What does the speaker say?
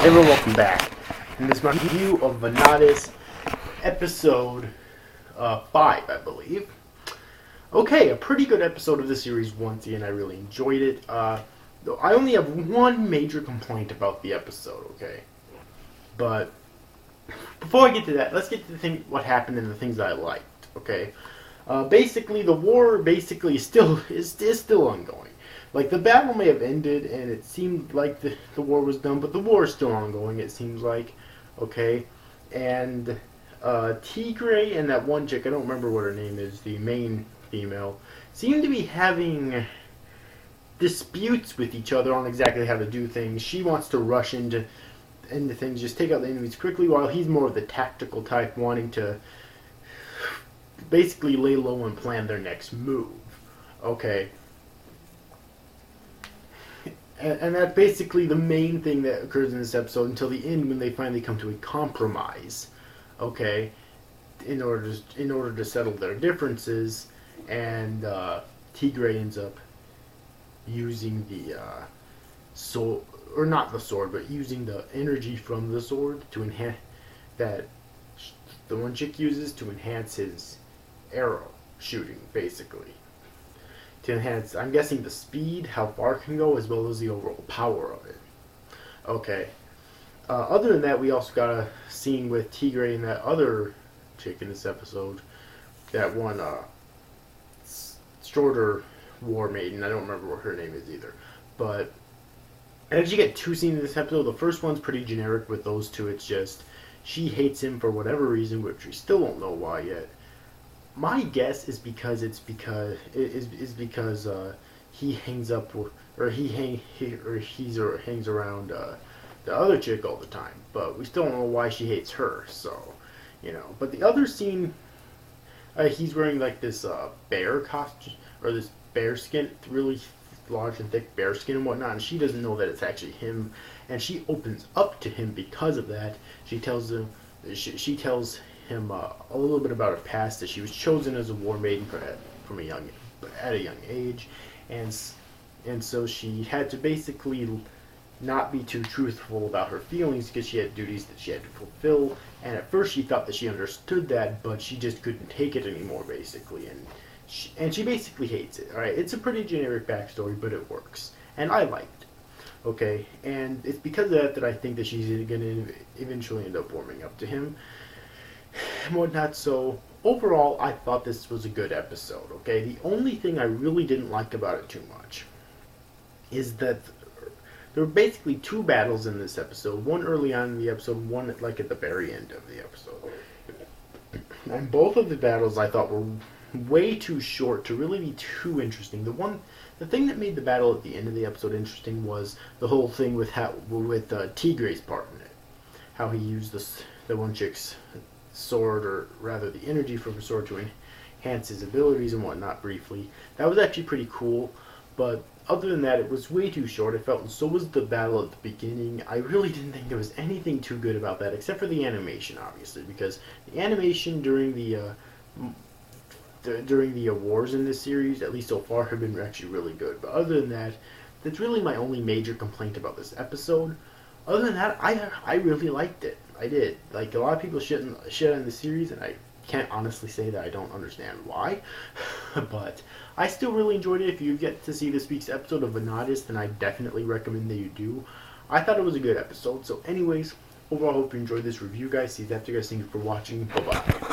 everyone, welcome back. And this is my review of Vanadis, episode 5, I believe. Okay, a pretty good episode of the series once again. I really enjoyed it. I only have one major complaint about the episode, okay? But before I get to that, let's get to what happened and the things that I liked, okay? Basically, the war is still ongoing. Like, the battle may have ended, and it seemed like the war was done, but the war is still ongoing, it seems like, okay? And Tigray and that one chick, I don't remember what her name is, the main female, seem to be having disputes with each other on exactly how to do things. She wants to rush into things, just take out the enemies quickly, while he's more of the tactical type, wanting to basically lay low and plan their next move, okay? And that's basically the main thing that occurs in this episode until the end, when they finally come to a compromise, okay, in order to settle their differences, and Tigray ends up using the sword, or not the sword, but using the energy from the sword to enhance that the one chick uses to enhance his arrow shooting, basically. To enhance, I'm guessing, the speed, how far it can go, as well as the overall power of it. Okay. Other than that, we also got a scene with Tigray and that other chick in this episode. That one, shorter war maiden. I don't remember what her name is either. But, as you get two scenes in this episode, the first one's pretty generic with those two. It's just, she hates him for whatever reason, which we still don't know why yet. My guess is because he hangs up or he hangs around the other chick all the time, but we still don't know why she hates her. So, you know. But the other scene, he's wearing like this bear costume, or this bear skin, really large and thick bear skin and whatnot, and she doesn't know that it's actually him, and she opens up to him because of that. She tells him a little bit about her past, that she was chosen as a war maiden at a young age, and so she had to basically not be too truthful about her feelings because she had duties that she had to fulfill. And at first she thought that she understood that, but she just couldn't take it anymore, basically, and she basically hates it. All right, it's a pretty generic backstory, but it works, and I liked it. Okay, and it's because of that I think that she's going to eventually end up warming up to him and whatnot. So overall, I thought this was a good episode, okay? The only thing I really didn't like about it too much is that there were basically two battles in this episode. One early on in the episode, one at the very end of the episode. And both of the battles I thought were way too short to really be too interesting. The thing that made the battle at the end of the episode interesting was the whole thing with Tigray's part in it. How he used the one chick's sword, or rather the energy from the sword, to enhance his abilities and whatnot briefly. That was actually pretty cool, but other than that, it was way too short, it felt, and so was the battle at the beginning. I really didn't think there was anything too good about that, except for the animation, obviously, because the animation during the wars in this series, at least so far, have been actually really good. But other than that, that's really my only major complaint about this episode. Other than that, I really liked it. I did. Like, a lot of people shit on the series, and I can't honestly say that I don't understand why. But I still really enjoyed it. If you get to see this week's episode of Vanadis, then I definitely recommend that you do. I thought it was a good episode. So anyways, overall, I hope you enjoyed this review, guys. See you after, guys. Thank you for watching. Bye-bye.